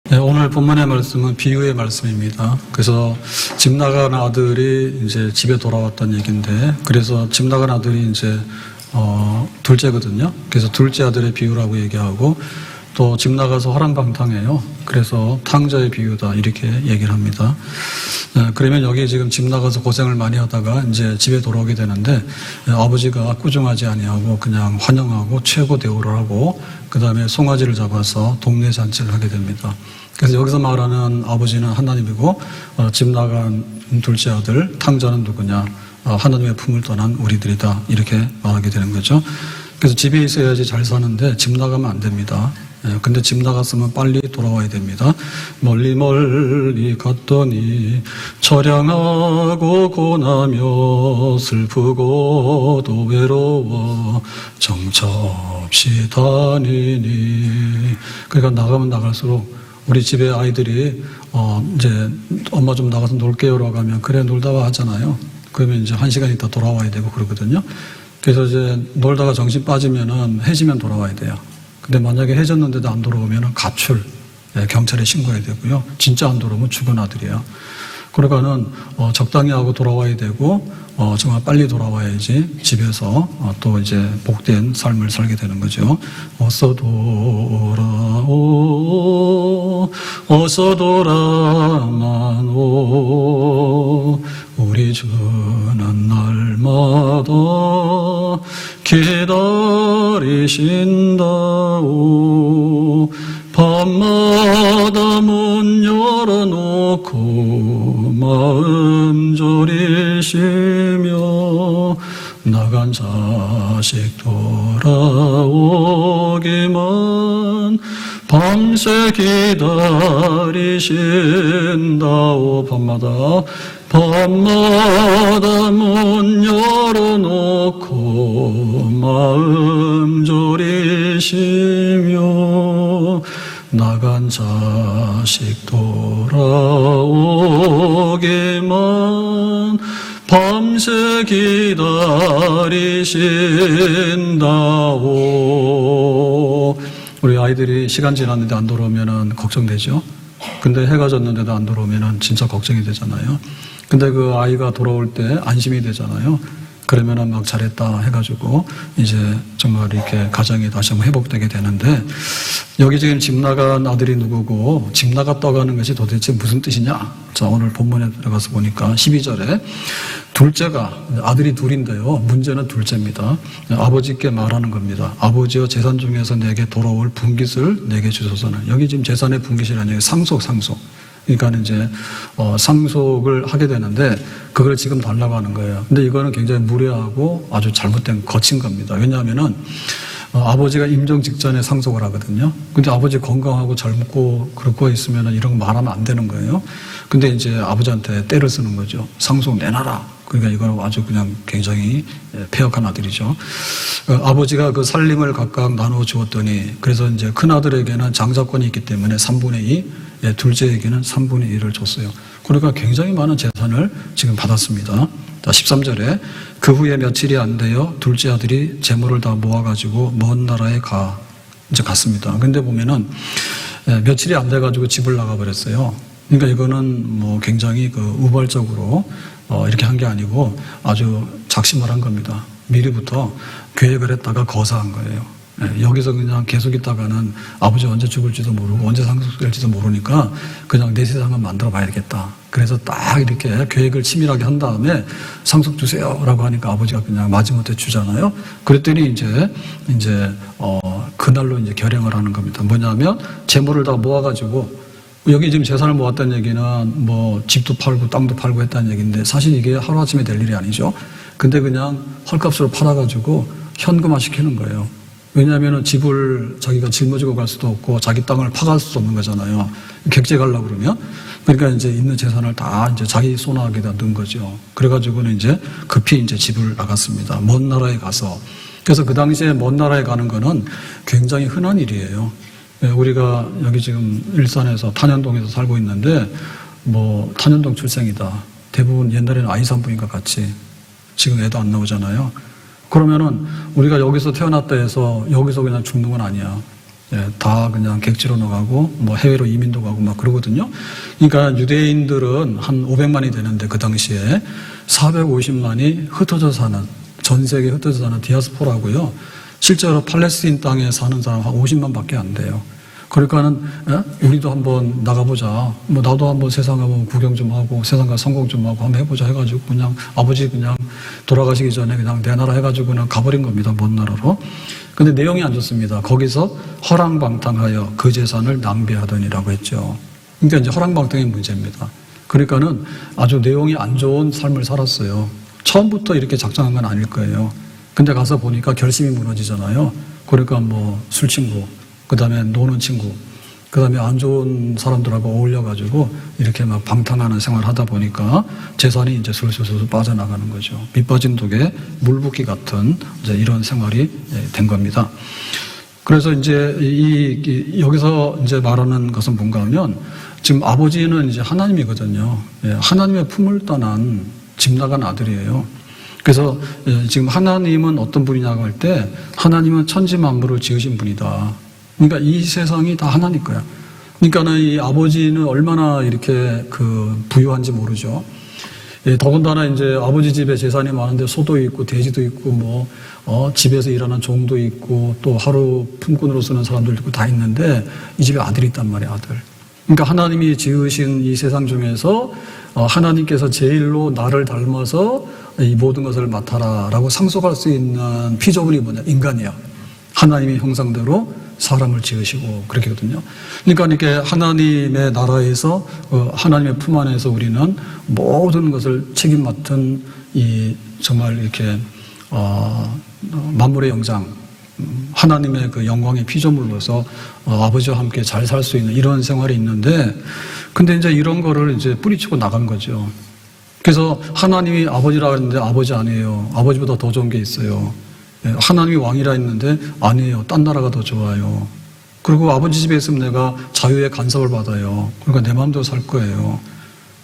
네, 오늘 본문의 말씀은 비유의 말씀입니다. 그래서 집 나간 아들이 이제 집에 돌아왔다는 얘기인데, 그래서 집 나간 아들이 이제 둘째거든요. 그래서 둘째 아들의 비유라고 얘기하고, 또 집 나가서 허랑방탕해요. 그래서 탕자의 비유다 이렇게 얘기를 합니다. 그러면 여기 지금 집 나가서 고생을 많이 하다가 이제 집에 돌아오게 되는데, 아버지가 꾸중하지 아니하고 그냥 환영하고 최고 대우를 하고, 그 다음에 송아지를 잡아서 동네 잔치를 하게 됩니다. 그래서 여기서 말하는 아버지는 하나님이고, 집 나간 둘째 아들 탕자는 누구냐? 하나님의 품을 떠난 우리들이다 이렇게 말하게 되는 거죠. 그래서 집에 있어야지 잘 사는데 집 나가면 안 됩니다. 근데 집 나갔으면 빨리 돌아와야 됩니다. 멀리 멀리 갔더니 처량하고 고나며 슬프고도 외로워 정처 없이 다니니. 그러니까 나가면 나갈수록 우리 집에 아이들이 이제 엄마 좀 나가서 놀게요라고 하면 그래 놀다 와 하잖아요. 그러면 이제 1시간 있다 돌아와야 되고 그러거든요. 그래서 이제 놀다가 정신 빠지면은 해지면 돌아와야 돼요. 근데 만약에 해졌는데도 안 돌아오면은 가출, 경찰에 신고해야 되고요. 진짜 안 돌아오면 죽은 아들이에요. 그러니까는 적당히 하고 돌아와야 되고 정말 빨리 돌아와야지 집에서 또 이제 복된 삶을 살게 되는 거죠. 어서 돌아오, 어서 돌아마노. 우리 주는 날마다 기다리신다오. 밤마다 문 열어놓고 마음 졸이시며 나간 자식 돌아오기만 밤새 기다리신다오. 밤마다 문 열어놓고 마음 졸이시며 나간 자식 돌아오기만 밤새 기다리신다오. 우리 아이들이 시간 지났는데 안 돌아오면 걱정되죠. 근데 해가 졌는데도 안 돌아오면 진짜 걱정이 되잖아요. 근데 그 아이가 돌아올 때 안심이 되잖아요. 그러면은 막 잘했다 해가지고 이제 정말 이렇게 가정이 다시 한번 회복되게 되는데, 여기 지금 집 나간 아들이 누구고 집 나갔다고 하는 것이 도대체 무슨 뜻이냐? 자, 오늘 본문에 들어가서 보니까 12절에 둘째가, 아들이 둘인데요. 문제는 둘째입니다. 아버지께 말하는 겁니다. 아버지여, 재산 중에서 내게 돌아올 분깃을 내게 주소서는. 여기 지금 재산의 분깃이 아니에요. 상속. 그러니까 이제 상속을 하게 되는데 그걸 지금 달라고 하는 거예요. 근데 이거는 굉장히 무례하고 아주 잘못된 거친 겁니다. 왜냐하면은 아버지가 임종 직전에 상속을 하거든요. 근데 아버지 건강하고 젊고 그러고 있으면 이런 거 말하면 안 되는 거예요. 근데 이제 아버지한테 때를 쓰는 거죠. 상속 내놔라. 그러니까 이건 아주 그냥 굉장히 폐역한 아들이죠. 아버지가 그 살림을 각각 나누어 주었더니, 그래서 이제 큰 아들에게는 장자권이 있기 때문에 3분의 2, 둘째에게는 3분의 1을 줬어요. 그러니까 굉장히 많은 재산을 지금 받았습니다. 13절에 그 후에 며칠이 안 되어 둘째 아들이 재물을 다 모아가지고 먼 나라에 이제 갔습니다. 근데 보면은 며칠이 안 돼가지고 집을 나가버렸어요. 그러니까 이거는 뭐 굉장히 그 우발적으로 이렇게 한 게 아니고 아주 작심을 한 겁니다. 미리부터 계획을 했다가 거사한 거예요. 여기서 그냥 계속 있다가는 아버지 언제 죽을지도 모르고 언제 상속될지도 모르니까 그냥 내 세상은 만들어 봐야겠다. 그래서 딱 이렇게 계획을 치밀하게 한 다음에 상속 주세요라고 하니까 아버지가 그냥 마지못해 주잖아요. 그랬더니 이제 그날로 이제 결행을 하는 겁니다. 뭐냐면 재물을 다 모아가지고, 여기 지금 재산을 모았다는 얘기는 뭐 집도 팔고 땅도 팔고 했다는 얘기인데 사실 이게 하루아침에 될 일이 아니죠. 근데 그냥 헐값으로 팔아가지고 현금화 시키는 거예요. 왜냐하면 집을 자기가 짊어지고 갈 수도 없고 자기 땅을 파갈 수도 없는 거잖아요. 객지 가려고 그러면. 그러니까 이제 있는 재산을 다 이제 자기 손아귀에다 넣은 거죠. 그래가지고는 이제 급히 이제 집을 나갔습니다. 먼 나라에 가서. 그래서 그 당시에 먼 나라에 가는 거는 굉장히 흔한 일이에요. 우리가 여기 지금 일산에서 탄현동에서 살고 있는데 뭐 탄현동 출생이다. 대부분 옛날에는 아이산부인과 같이 지금 애도 안 나오잖아요. 그러면은 우리가 여기서 태어났다 해서 여기서 그냥 죽는 건 아니야. 예, 다 그냥 객지로 나가고 뭐 해외로 이민도 가고 막 그러거든요. 그러니까 유대인들은 한 500만이 되는데 그 당시에 450만이 흩어져 사는, 전 세계에 흩어져 사는 디아스포라고요. 실제로 팔레스틴 땅에 사는 사람 한 50만밖에 안 돼요. 그러니까는 우리도 한번 나가보자. 뭐 나도 한번 세상 한번 구경 좀 하고 세상 가 성공 좀 하고 한번 해보자 해가지고 그냥 아버지 그냥 돌아가시기 전에 그냥 내 나라 해가지고 그냥 가버린 겁니다. 먼 나라로. 근데 내용이 안 좋습니다. 거기서 허랑방탕하여 그 재산을 낭비하더니라고 했죠. 그러니까 이제 허랑방탕의 문제입니다. 그러니까는 아주 내용이 안 좋은 삶을 살았어요. 처음부터 이렇게 작정한 건 아닐 거예요. 근데 가서 보니까 결심이 무너지잖아요. 그러니까 뭐 술 친구, 그 다음에 노는 친구, 그 다음에 안 좋은 사람들하고 어울려가지고 이렇게 막 방탕하는 생활을 하다 보니까 재산이 이제 술술술 빠져나가는 거죠. 밑 빠진 독에 물 붓기 같은 이제 이런 생활이 된 겁니다. 그래서 이제 여기서 이제 말하는 것은 뭔가 하면 지금 아버지는 이제 하나님이거든요. 하나님의 품을 떠난 집 나간 아들이에요. 그래서 지금 하나님은 어떤 분이냐고 할 때 하나님은 천지 만물을 지으신 분이다. 그러니까 이 세상이 다 하나님 거야. 그러니까는 이 아버지는 얼마나 이렇게 부유한지 모르죠. 더군다나 이제 아버지 집에 재산이 많은데 소도 있고 돼지도 있고 뭐 집에서 일하는 종도 있고 또 하루 품꾼으로 쓰는 사람들도 있고 다 있는데 이 집에 아들이 있단 말이야, 아들. 그러니까 하나님이 지으신 이 세상 중에서 하나님께서 제일로 나를 닮아서 이 모든 것을 맡아라라고 상속할 수 있는 피조물이 뭐냐? 인간이야. 하나님의 형상대로 사람을 지으시고 그렇게거든요. 그러니까 이렇게 하나님의 나라에서 하나님의 품 안에서 우리는 모든 것을 책임 맡은 이 정말 이렇게 만물의 영장, 하나님의 그 영광의 피조물로서 아버지와 함께 잘 살 수 있는 이런 생활이 있는데, 근데 이제 이런 거를 이제 뿌리치고 나간 거죠. 그래서 하나님이 아버지라 했는데 아버지 아니에요. 아버지보다 더 좋은 게 있어요. 하나님이 왕이라 했는데 아니에요. 딴 나라가 더 좋아요. 그리고 아버지 집에 있으면 내가 자유의 간섭을 받아요. 그러니까 내 마음대로 살 거예요.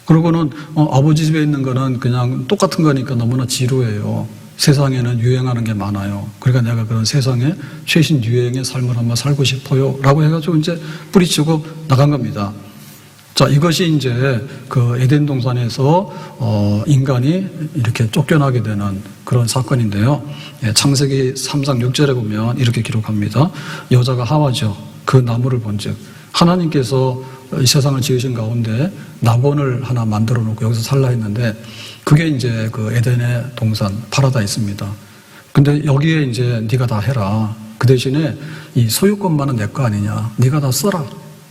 그리고는 아버지 집에 있는 거는 그냥 똑같은 거니까 너무나 지루해요. 세상에는 유행하는 게 많아요. 그러니까 내가 그런 세상에 최신 유행의 삶을 한번 살고 싶어요. 라고 해가지고 이제 뿌리치고 나간 겁니다. 자, 이것이 이제 그 에덴 동산에서 인간이 이렇게 쫓겨나게 되는 그런 사건인데요. 창세기 3장 6절에 보면 이렇게 기록합니다. 여자가 하와죠. 그 나무를 본즉 하나님께서 이 세상을 지으신 가운데 낙원을 하나 만들어 놓고 여기서 살라 했는데 그게 이제 그 에덴의 동산 파라다이스입니다. 근데 여기에 이제 네가 다 해라. 그 대신에 이 소유권만은 내 거 아니냐. 네가 다 써라.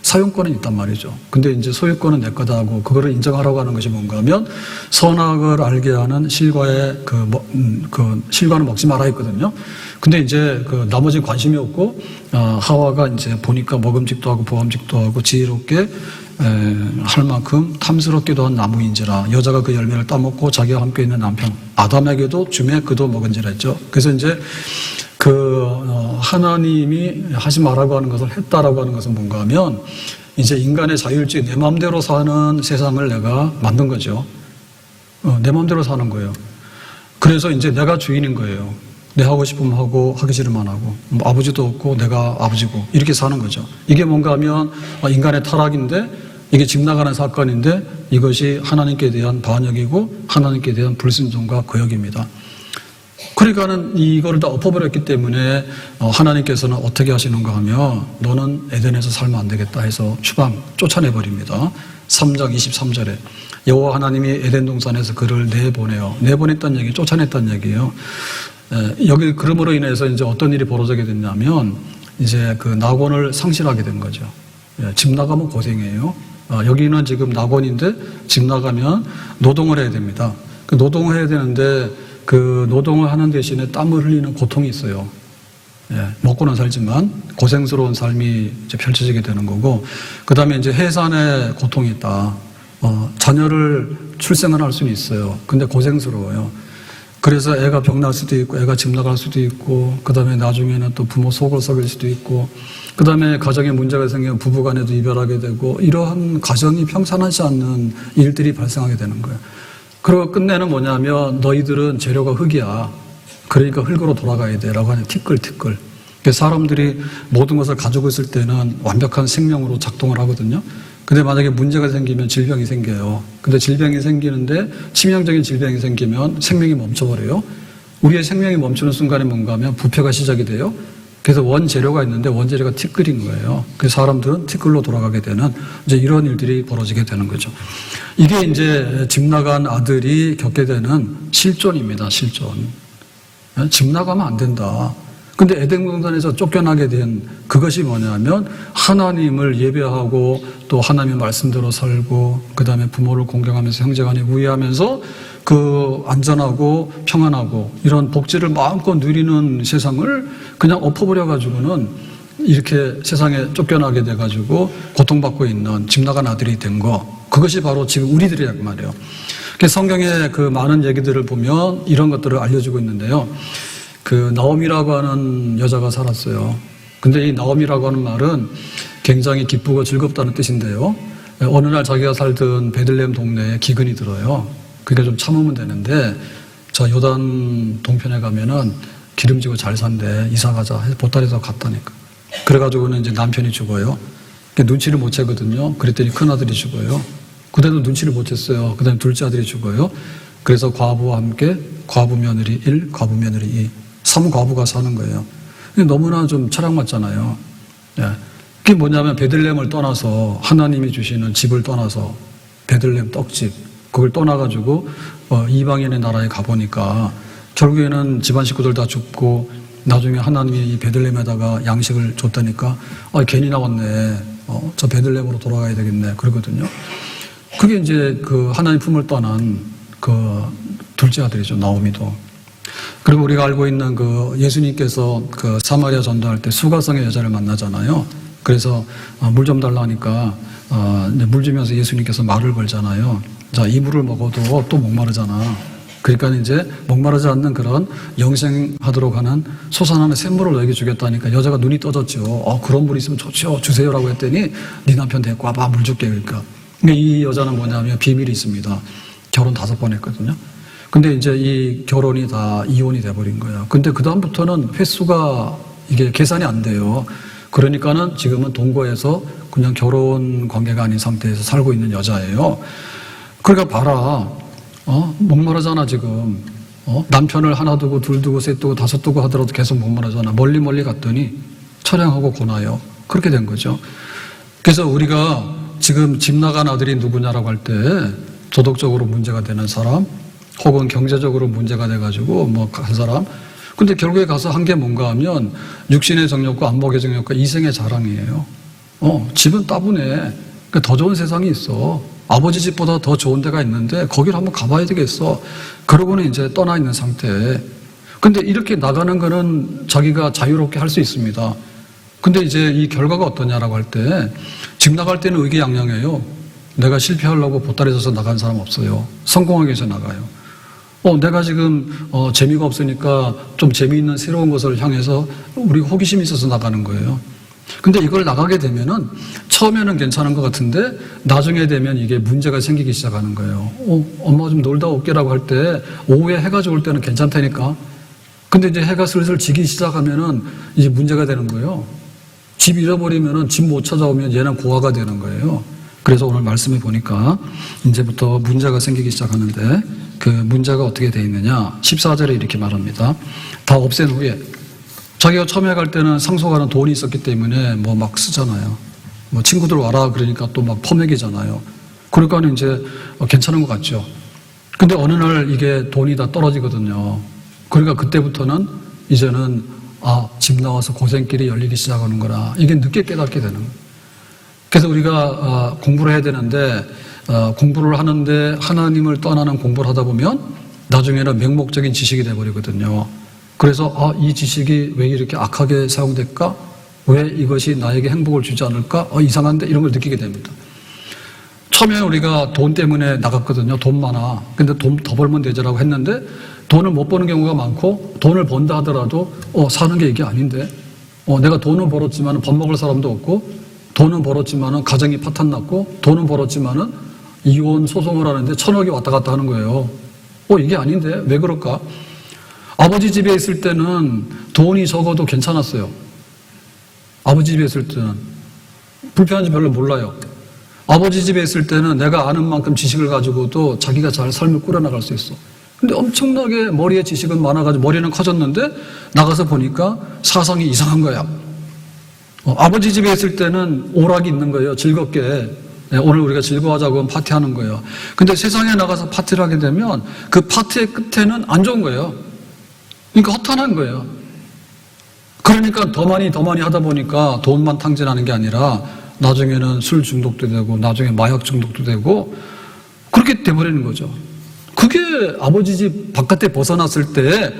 사용권은 있단 말이죠. 근데 이제 소유권은 내 거다 하고 그거를 인정하라고 하는 것이 뭔가 하면 선악을 알게 하는 실과의 실과는 먹지 마라 했거든요. 근데 이제 나머지 관심이 없고 하와가 이제 보니까 먹음직도 하고 보암직도 하고 지혜롭게 할 만큼 탐스럽기도 한 나무인지라 여자가 그 열매를 따먹고 자기와 함께 있는 남편 아담에게도 주매 그도 먹은지라 했죠. 그래서 이제 하나님이 하지 말라고 하는 것을 했다라고 하는 것은 뭔가 하면 이제 인간의 자율주의 내 마음대로 사는 세상을 내가 만든 거죠. 내 마음대로 사는 거예요. 그래서 이제 내가 주인인 거예요. 내 하고 싶으면 하고 하기 싫으면 안 하고 뭐 아버지도 없고 내가 아버지고 이렇게 사는 거죠. 이게 뭔가 하면 인간의 타락인데 이게 집 나가는 사건인데 이것이 하나님께 대한 반역이고 하나님께 대한 불순종과 거역입니다. 그러니까는 이거를 다 엎어버렸기 때문에 하나님께서는 어떻게 하시는가 하면 너는 에덴에서 살면 안 되겠다 해서 추방 쫓아내버립니다. 3장 23절에 여호와 하나님이 에덴 동산에서 그를 내보내요. 내보냈다는 얘기, 쫓아냈다는 얘기예요. 여기 그러므로 인해서 이제 어떤 일이 벌어지게 됐냐면 이제 그 낙원을 상실하게 된 거죠. 집 나가면 고생이에요. 여기는 지금 낙원인데 집 나가면 노동을 해야 됩니다. 그 노동을 해야 되는데 그 노동을 하는 대신에 땀을 흘리는 고통이 있어요. 먹고는 살지만 고생스러운 삶이 이제 펼쳐지게 되는 거고, 그 다음에 이제 해산의 고통이 있다. 자녀를 출생을 할 수는 있어요. 근데 고생스러워요. 그래서 애가 병날 수도 있고, 애가 집 나갈 수도 있고, 그 다음에 나중에는 또 부모 속을 썩일 수도 있고, 그 다음에 가정에 문제가 생기면 부부 간에도 이별하게 되고, 이러한 가정이 평탄하지 않는 일들이 발생하게 되는 거예요. 그리고 끝내는 뭐냐면 너희들은 재료가 흙이야. 그러니까 흙으로 돌아가야 돼 라고 하는 티끌. 사람들이 모든 것을 가지고 있을 때는 완벽한 생명으로 작동을 하거든요. 근데 만약에 문제가 생기면 질병이 생겨요. 근데 질병이 생기는데 치명적인 질병이 생기면 생명이 멈춰버려요. 우리의 생명이 멈추는 순간에 뭔가 하면 부패가 시작이 돼요. 그래서 원재료가 있는데 원재료가 티끌인 거예요. 그래서 사람들은 티끌로 돌아가게 되는 이제 이런 일들이 벌어지게 되는 거죠. 이게 이제 집 나간 아들이 겪게 되는 실존입니다. 실존. 집 나가면 안 된다. 근데 에덴 동산에서 쫓겨나게 된 그것이 뭐냐면 하나님을 예배하고 또 하나님의 말씀대로 살고 그 다음에 부모를 공경하면서 형제간에 우애하면서 그 안전하고 평안하고 이런 복지를 마음껏 누리는 세상을 그냥 엎어버려 가지고는 이렇게 세상에 쫓겨나게 돼 가지고 고통받고 있는 집 나간 아들이 된 거, 그것이 바로 지금 우리들이란 말이에요. 성경의 그 많은 얘기들을 보면 이런 것들을 알려주고 있는데요. 그 나옴이라고 하는 여자가 살았어요. 근데 이 나옴이라고 하는 말은 굉장히 기쁘고 즐겁다는 뜻인데요. 어느 날 자기가 살던 베들레헴 동네에 기근이 들어요. 그러니까 좀 참으면 되는데 저 요단 동편에 가면은 기름지고 잘 산대. 이사 가자 해서 보따리에서 갔다니까. 그래가지고는 이제 남편이 죽어요. 눈치를 못 채거든요. 그랬더니 큰아들이 죽어요. 그때도 눈치를 못 챘어요. 그 다음에 둘째 아들이 죽어요. 그래서 과부와 함께 과부 며느리 1, 과부 며느리 2, 3과부가 사는 거예요. 너무나 좀 철학맞잖아요. 예. 그게 뭐냐면 베들레헴을 떠나서 하나님이 주시는 집을 떠나서 베들레헴 떡집 그걸 떠나가지고 이방인의 나라에 가보니까 결국에는 집안 식구들 다 죽고 나중에 하나님이 이 베들레헴에다가 양식을 줬다니까 괜히 나왔네. 저 베들레헴으로 돌아가야 되겠네. 그러거든요. 그게 이제 그 하나님 품을 떠난 그 둘째 아들이죠. 나오미도. 그리고 우리가 알고 있는 그 예수님께서 그 사마리아 전도할 때 수가성의 여자를 만나잖아요. 그래서 물 좀 달라 하니까 물 주면서 예수님께서 말을 걸잖아요. 자, 이 물을 먹어도 또 목마르잖아. 그러니까 이제 목마르지 않는 그런 영생하도록 하는 솟아나는 샘물을 너에게 주겠다니까 여자가 눈이 떠졌죠. 그런 물 있으면 좋죠. 주세요라고 했더니 네 남편 데리고 와봐 물 줄게. 그러니까 이 여자는 뭐냐면 비밀이 있습니다. 결혼 5번 했거든요. 근데 이제 이 결혼이 다 이혼이 돼버린 거예요. 근데 그다음부터는 횟수가 이게 계산이 안 돼요. 그러니까는 지금은 동거해서 그냥 결혼 관계가 아닌 상태에서 살고 있는 여자예요. 그러니까 봐라. 목마르잖아, 지금. 남편을 하나 두고, 둘 두고, 셋 두고, 5 두고 하더라도 계속 목마르잖아. 멀리 갔더니 처량하고 고나요. 그렇게 된 거죠. 그래서 우리가 지금 집 나간 아들이 누구냐라고 할 때 도덕적으로 문제가 되는 사람, 혹은 경제적으로 문제가 돼가지고 한 사람. 근데 결국에 가서 한 게 뭔가 하면 육신의 정욕과 안목의 정욕과 이생의 자랑이에요. 집은 따분해. 그러니까 더 좋은 세상이 있어. 아버지 집보다 더 좋은 데가 있는데 거기를 한번 가봐야 되겠어. 그러고는 이제 떠나 있는 상태. 근데 이렇게 나가는 거는 자기가 자유롭게 할 수 있습니다. 근데 이제 이 결과가 어떠냐라고 할 때 집 나갈 때는 의기양양해요. 내가 실패하려고 보따리 져서 나간 사람 없어요. 성공하기 위해서 나가요. 내가 지금 재미가 없으니까 좀 재미있는 새로운 것을 향해서 우리 호기심이 있어서 나가는 거예요. 근데 이걸 나가게 되면은 처음에는 괜찮은 것 같은데 나중에 되면 이게 문제가 생기기 시작하는 거예요. 엄마 좀 놀다 올게라고 할 때 오후에 해가 좋을 때는 괜찮다니까. 근데 이제 해가 슬슬 지기 시작하면은 이제 문제가 되는 거예요. 집 잃어버리면은 집 못 찾아오면 얘는 고아가 되는 거예요. 그래서 오늘 말씀해 보니까 이제부터 문제가 생기기 시작하는데 그 문제가 어떻게 되어 있느냐. 14절에 이렇게 말합니다. 다 없앤 후에 자기가 처음에 갈 때는 상속하는 돈이 있었기 때문에 막 쓰잖아요. 친구들 와라 그러니까 또 막 퍼먹이잖아요. 그러니까 이제 괜찮은 것 같죠. 근데 어느 날 이게 돈이 다 떨어지거든요. 그러니까 그때부터는 이제는 집 나와서 고생길이 열리기 시작하는구나. 이게 늦게 깨닫게 되는 거예요. 그래서 우리가 공부를 해야 되는데 공부를 하는데 하나님을 떠나는 공부를 하다 보면 나중에는 맹목적인 지식이 돼버리거든요. 그래서 이 지식이 왜 이렇게 악하게 사용될까? 왜 이것이 나에게 행복을 주지 않을까? 이상한데 이런 걸 느끼게 됩니다. 처음에 우리가 돈 때문에 나갔거든요. 돈 많아. 근데 돈 더 벌면 되지라고 했는데 돈을 못 버는 경우가 많고 돈을 번다 하더라도 사는 게 이게 아닌데 내가 돈은 벌었지만 밥 먹을 사람도 없고 돈은 벌었지만 가정이 파탄났고 돈은 벌었지만 이혼 소송을 하는데 1,000억이 왔다 갔다 하는 거예요. 이게 아닌데 왜 그럴까? 아버지 집에 있을 때는 돈이 적어도 괜찮았어요. 아버지 집에 있을 때는 불편한지 별로 몰라요. 아버지 집에 있을 때는 내가 아는 만큼 지식을 가지고도 자기가 잘 삶을 꾸려나갈 수 있어. 근데 엄청나게 머리에 지식은 많아가지고 머리는 커졌는데 나가서 보니까 사상이 이상한 거야. 아버지 집에 있을 때는 오락이 있는 거예요. 즐겁게. 오늘 우리가 즐거워하자고 파티하는 거예요. 근데 세상에 나가서 파티를 하게 되면 그 파티의 끝에는 안 좋은 거예요. 그러니까 허탄한 거예요. 그러니까 더 많이 하다 보니까 돈만 탕진하는 게 아니라 나중에는 술 중독도 되고 나중에 마약 중독도 되고 그렇게 돼버리는 거죠. 그게 아버지 집 바깥에 벗어났을 때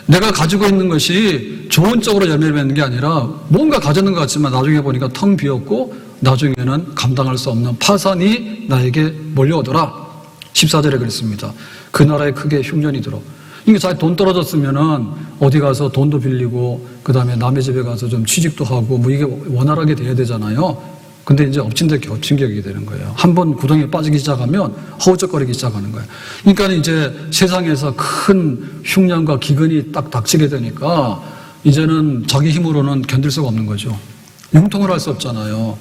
내가 가지고 있는 것이 좋은 쪽으로 열매를 맺는 게 아니라 뭔가 가졌는 것 같지만 나중에 보니까 텅 비었고 나중에는 감당할 수 없는 파산이 나에게 몰려오더라. 14절에 그랬습니다. 그 나라에 크게 흉년이 들어. 그러니까 자기 돈 떨어졌으면은 어디 가서 돈도 빌리고 그 다음에 남의 집에 가서 좀 취직도 하고 뭐 이게 원활하게 돼야 되잖아요. 근데 이제 엎친 데 겹친 격이 되는 거예요. 한번 구덩이에 빠지기 시작하면 허우적거리기 시작하는 거예요. 그러니까 이제 세상에서 큰 흉년과 기근이 딱 닥치게 되니까 이제는 자기 힘으로는 견딜 수가 없는 거죠. 융통을 할 수 없잖아요.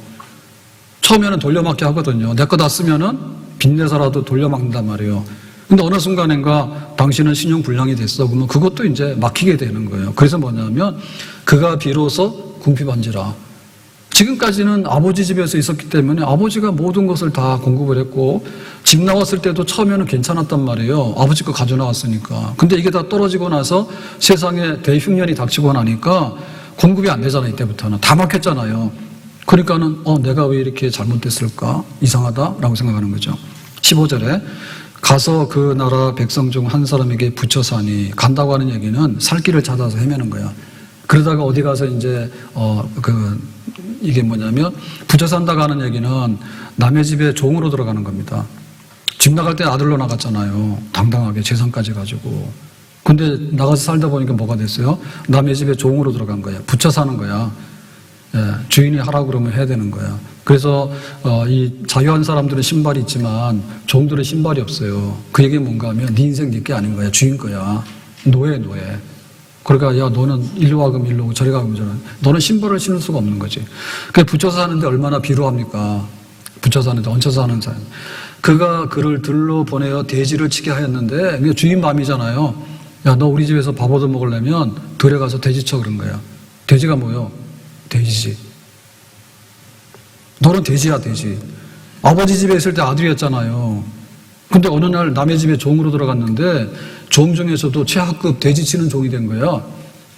처음에는 돌려막기 하거든요. 내 거 다 쓰면은 빚내서라도 돌려막는단 말이에요. 근데 어느 순간인가 당신은 신용불량이 됐어. 그러면 그것도 이제 막히게 되는 거예요. 그래서 뭐냐면 그가 비로소 궁핍한지라. 지금까지는 아버지 집에서 있었기 때문에 아버지가 모든 것을 다 공급을 했고 집 나왔을 때도 처음에는 괜찮았단 말이에요. 아버지 거 가져나왔으니까. 근데 이게 다 떨어지고 나서 세상에 대흉년이 닥치고 나니까 공급이 안 되잖아. 이때부터는 다 막혔잖아요. 그러니까는 내가 왜 이렇게 잘못됐을까? 이상하다라고 생각하는 거죠. 15절에 가서 그 나라 백성 중 한 사람에게 붙여 사니, 간다고 하는 얘기는 살 길을 찾아서 헤매는 거야. 그러다가 어디 가서 이제 이게 뭐냐면 붙여 산다고 하는 얘기는 남의 집에 종으로 들어가는 겁니다. 집 나갈 때 아들로 나갔잖아요. 당당하게 재산까지 가지고. 근데 나가서 살다 보니까 뭐가 됐어요? 남의 집에 종으로 들어간 거야. 붙여 사는 거야. 주인이 하라고 그러면 해야 되는 거야. 그래서 이 자유한 사람들은 신발이 있지만 종들은 신발이 없어요. 그 얘기는 뭔가 하면 네 인생 네 게 아닌 거야. 주인 거야. 노예. 그러니까 야 너는 일로 가면 일로 오고 저리 가면 저리. 너는 신발을 신을 수가 없는 거지. 그게 붙여서 사는데 얼마나 비루합니까? 붙여서 사는데 얹혀서 사는 사람. 그가 그를 들로 보내어 돼지를 치게 하였는데 주인 마음이잖아요. 야 너 우리 집에서 밥 얻어 먹으려면 들에 가서 돼지 쳐 그런 거야. 돼지가 뭐요? 돼지지. 너는 돼지야, 돼지. 아버지 집에 있을 때 아들이었잖아요. 근데 어느 날 남의 집에 종으로 들어갔는데 종 중에서도 최하급 돼지 치는 종이 된 거야.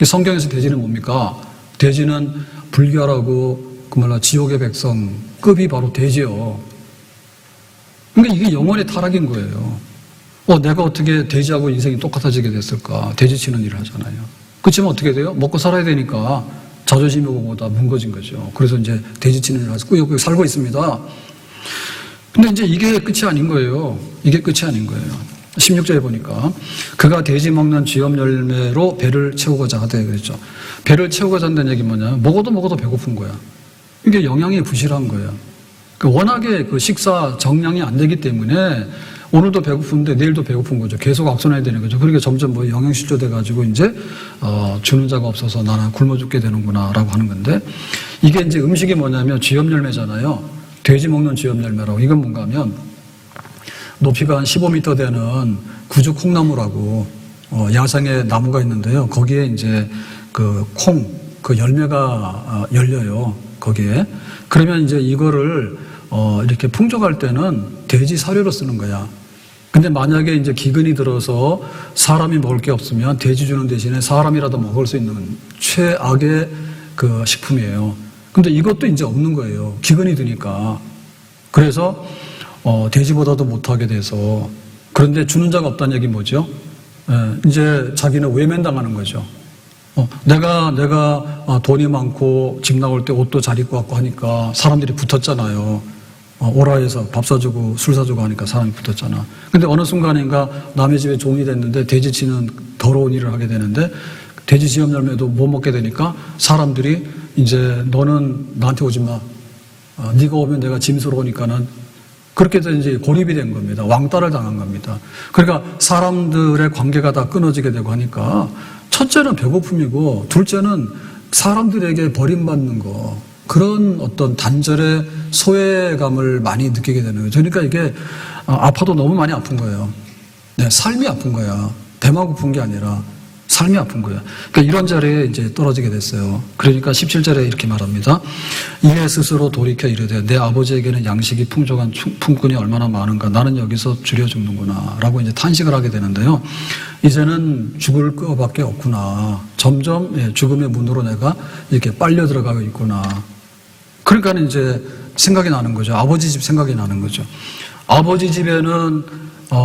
성경에서 돼지는 뭡니까? 돼지는 불결하고 그 말로 지옥의 백성급이 바로 돼지요. 그러니까 이게 영혼의 타락인 거예요. 내가 어떻게 돼지하고 인생이 똑같아지게 됐을까? 돼지 치는 일을 하잖아요. 그렇지만 어떻게 돼요? 먹고 살아야 되니까 자존심이 오고 다 뭉거진 거죠. 그래서 이제 돼지 치는 일을 하고 꾸역꾸역 살고 있습니다. 근데 이제 이게 끝이 아닌 거예요. 이게 끝이 아닌 거예요. 16절에 보니까 그가 돼지 먹는 쥐염 열매로 배를 채우고자 하되 그랬죠. 배를 채우고자 한다는 얘기 뭐냐면 먹어도 배고픈 거야. 이게 영양이 부실한 거예요. 워낙에 그 식사 정량이 안 되기 때문에 오늘도 배고픈데 내일도 배고픈 거죠. 계속 악순환이 되는 거죠. 그러니까 점점 영양실조 돼가지고 이제 주는 자가 없어서 나는 굶어 죽게 되는구나라고 하는 건데 이게 이제 음식이 뭐냐면 쥐염 열매잖아요. 돼지 먹는 쥐염 열매라고. 이건 뭔가 하면 높이가 한 15m 되는 구주 콩나무라고 야생에 나무가 있는데요. 거기에 이제 그 열매가 열려요. 거기에. 그러면 이제 이거를 이렇게 풍족할 때는 돼지 사료로 쓰는 거야. 근데 만약에 이제 기근이 들어서 사람이 먹을 게 없으면 돼지 주는 대신에 사람이라도 먹을 수 있는 최악의 그 식품이에요. 근데 이것도 이제 없는 거예요. 기근이 드니까. 그래서 돼지보다도 못하게 돼서. 그런데 주는 자가 없다는 얘기 뭐죠? 이제 자기는 외면당하는 거죠. 내가 돈이 많고 집 나올 때 옷도 잘 입고 왔고 하니까 사람들이 붙었잖아요. 오라 해서 밥 사주고 술 사주고 하니까 사람이 붙었잖아. 근데 어느 순간인가 남의 집에 종이 됐는데 돼지치는 더러운 일을 하게 되는데 돼지 지염 열매도 못 먹게 되니까 사람들이 이제 너는 나한테 오지 마. 네가 오면 내가 짐스러우니까는 그렇게 해서 이제 고립이 된 겁니다. 왕따를 당한 겁니다. 그러니까 사람들의 관계가 다 끊어지게 되고 하니까 첫째는 배고픔이고 둘째는 사람들에게 버림받는 거, 그런 어떤 단절의 소외감을 많이 느끼게 되는 거죠. 그러니까 이게 아파도 너무 많이 아픈 거예요. 네, 삶이 아픈 거야. 배만 고픈 게 아니라 삶이 아픈 거야. 그러니까 이런 자리에 이제 떨어지게 됐어요. 그러니까 17절에 이렇게 말합니다. 이에 스스로 돌이켜 이르되 내 아버지에게는 양식이 풍족한 품꾼이 얼마나 많은가. 나는 여기서 줄여 죽는구나. 라고 이제 탄식을 하게 되는데요. 이제는 죽을 것밖에 없구나. 점점 죽음의 문으로 내가 이렇게 빨려 들어가고 있구나. 그러니까 이제 생각이 나는 거죠. 아버지 집 생각이 나는 거죠. 아버지 집에는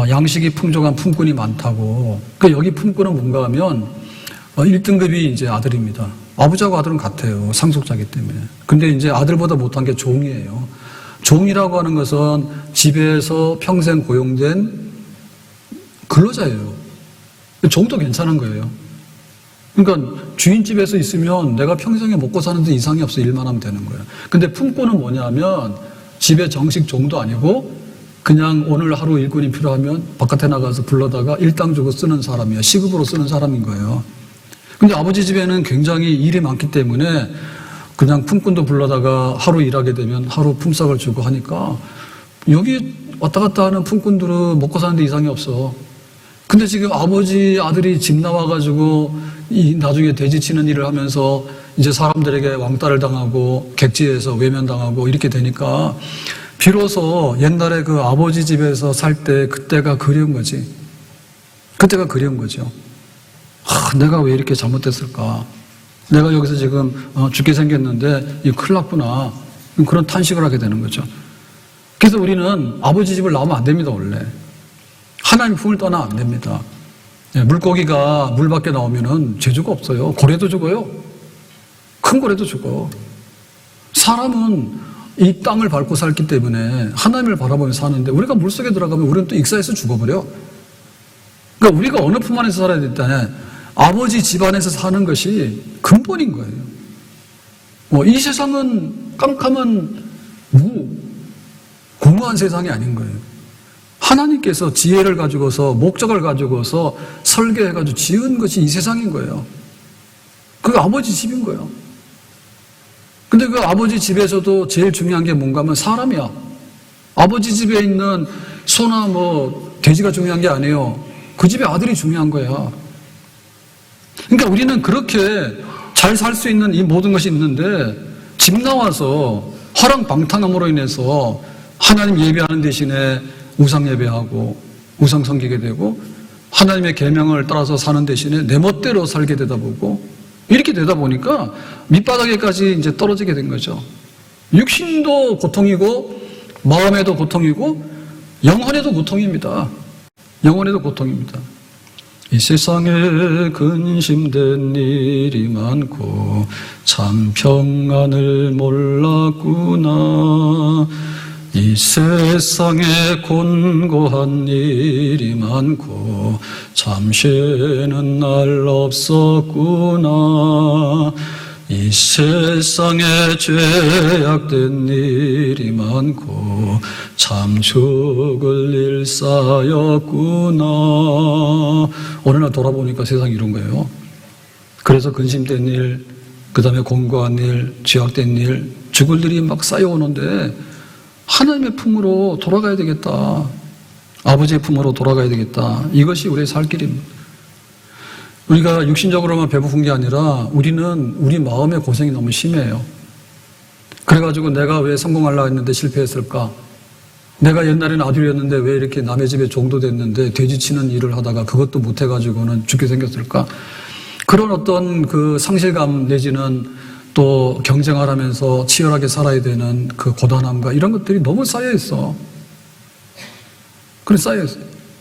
양식이 풍족한 품꾼이 많다고. 그 여기 품꾼은 뭔가 하면 1등급이 이제 아들입니다. 아버지하고 아들은 같아요. 상속자기 때문에. 근데 이제 아들보다 못한 게 종이에요. 종이라고 하는 것은 집에서 평생 고용된 근로자예요. 종도 괜찮은 거예요. 그러니까 주인집에서 있으면 내가 평생에 먹고 사는데 이상이 없어. 일만 하면 되는 거예요. 근데 품꾼은 뭐냐면 집에 정식 종도 아니고 그냥 오늘 하루 일꾼이 필요하면 바깥에 나가서 불러다가 일당 주고 쓰는 사람이야. 시급으로 쓰는 사람인 거예요. 근데 아버지 집에는 굉장히 일이 많기 때문에 그냥 품꾼도 불러다가 하루 일하게 되면 하루 품삯을 주고 하니까 여기 왔다 갔다 하는 품꾼들은 먹고 사는데 이상이 없어. 근데 지금 아버지 아들이 집 나와가지고 나중에 돼지치는 일을 하면서 이제 사람들에게 왕따를 당하고 객지에서 외면당하고 이렇게 되니까 비로소 옛날에 그 아버지 집에서 살 때 그때가 그리운 거지. 그때가 그리운 거죠. 내가 왜 이렇게 잘못됐을까? 내가 여기서 지금 죽게 생겼는데 이거 큰일 났구나. 그런 탄식을 하게 되는 거죠. 그래서 우리는 아버지 집을 나오면 안 됩니다, 원래. 하나님의 품을 떠나 안 됩니다. 물고기가 물 밖에 나오면은 죄주가 없어요. 고래도 죽어요. 큰 고래도 죽어. 사람은 이 땅을 밟고 살기 때문에 하나님을 바라보면서 사는데 우리가 물속에 들어가면 우리는 또 익사해서 죽어버려. 그러니까 우리가 어느 품 안에서 살아야 됐다네. 아버지 집안에서 사는 것이 근본인 거예요. 이 세상은 깜깜한 공허한 세상이 아닌 거예요. 하나님께서 지혜를 가지고서 목적을 가지고서 설계해가지고 지은 것이 이 세상인 거예요. 그게 아버지 집인 거예요. 근데 그 아버지 집에서도 제일 중요한 게 뭔가 하면 사람이야. 아버지 집에 있는 소나 돼지가 중요한 게 아니에요. 그 집에 아들이 중요한 거야. 그러니까 우리는 그렇게 잘 살 수 있는 이 모든 것이 있는데 집 나와서 허랑방탕함으로 인해서 하나님 예배하는 대신에 우상 예배하고 우상 섬기게 되고 하나님의 계명을 따라서 사는 대신에 내 멋대로 살게 되다 보고 이렇게 되다 보니까 밑바닥에까지 이제 떨어지게 된 거죠. 육신도 고통이고 마음에도 고통이고 영혼에도 고통입니다. 영혼에도 고통입니다. 이 세상에 근심된 일이 많고 참 평안을 몰랐구나. 이 세상에 곤고한 일이 많고 참 쉬는 날 없었구나. 이 세상에 죄악된 일이 많고 참 죽을 일 쌓였구나. 어느 날 돌아보니까 세상이 이런 거예요. 그래서 근심된 일, 그 다음에 곤고한 일, 죄악된 일, 죽을 일이 막 쌓여오는데 하나님의 품으로 돌아가야 되겠다. 아버지의 품으로 돌아가야 되겠다. 이것이 우리의 살 길입니다. 우리가 육신적으로만 배고픈 게 아니라 우리는 우리 마음의 고생이 너무 심해요. 그래가지고 내가 왜 성공하려고 했는데 실패했을까? 내가 옛날에는 아들이었는데 왜 이렇게 남의 집에 종도 됐는데 돼지치는 일을 하다가 그것도 못해가지고는 죽게 생겼을까? 그런 어떤 그 상실감 내지는 또 경쟁을 하면서 치열하게 살아야 되는 그 고단함과 이런 것들이 너무 쌓여있어. 그래 쌓여있어.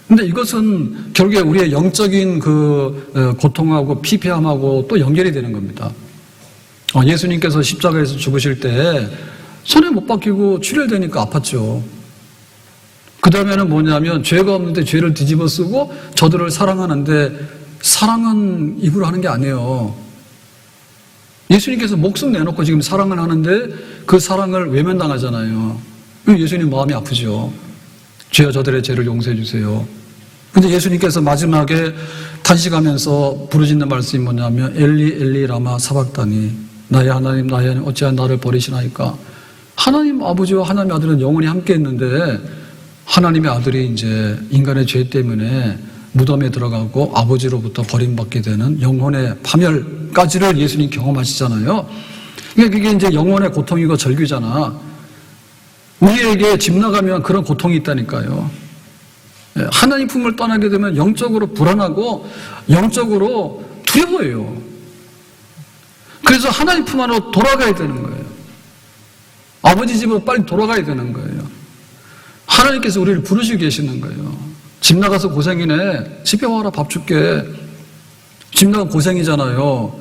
근데 이것은 결국에 우리의 영적인 그 고통하고 피폐함하고 또 연결이 되는 겁니다. 예수님께서 십자가에서 죽으실 때 손에 못 박히고 출혈되니까 아팠죠. 그 다음에는 뭐냐면 죄가 없는데 죄를 뒤집어 쓰고 저들을 사랑하는데 사랑은 입으로 하는 게 아니에요. 예수님께서 목숨 내놓고 지금 사랑을 하는데 그 사랑을 외면당하잖아요. 예수님 마음이 아프죠. 죄와 저들의 죄를 용서해 주세요. 근데 예수님께서 마지막에 탄식하면서 부르짖는 말씀이 뭐냐면 엘리 엘리 라마 사박다니, 나의 하나님 나의 하나님 어찌하여 나를 버리시나이까. 하나님 아버지와 하나님의 아들은 영원히 함께 했는데 하나님의 아들이 이제 인간의 죄 때문에 무덤에 들어가고 아버지로부터 버림받게 되는 영혼의 파멸까지를 예수님 경험하시잖아요. 그게 이제 영혼의 고통이고 절규잖아. 우리에게 집 나가면 그런 고통이 있다니까요. 하나님 품을 떠나게 되면 영적으로 불안하고 영적으로 두려워해요. 그래서 하나님 품 안으로 돌아가야 되는 거예요. 아버지 집으로 빨리 돌아가야 되는 거예요. 하나님께서 우리를 부르시고 계시는 거예요. 집 나가서 고생이네. 집에 와라, 밥 줄게. 집 나가 고생이잖아요.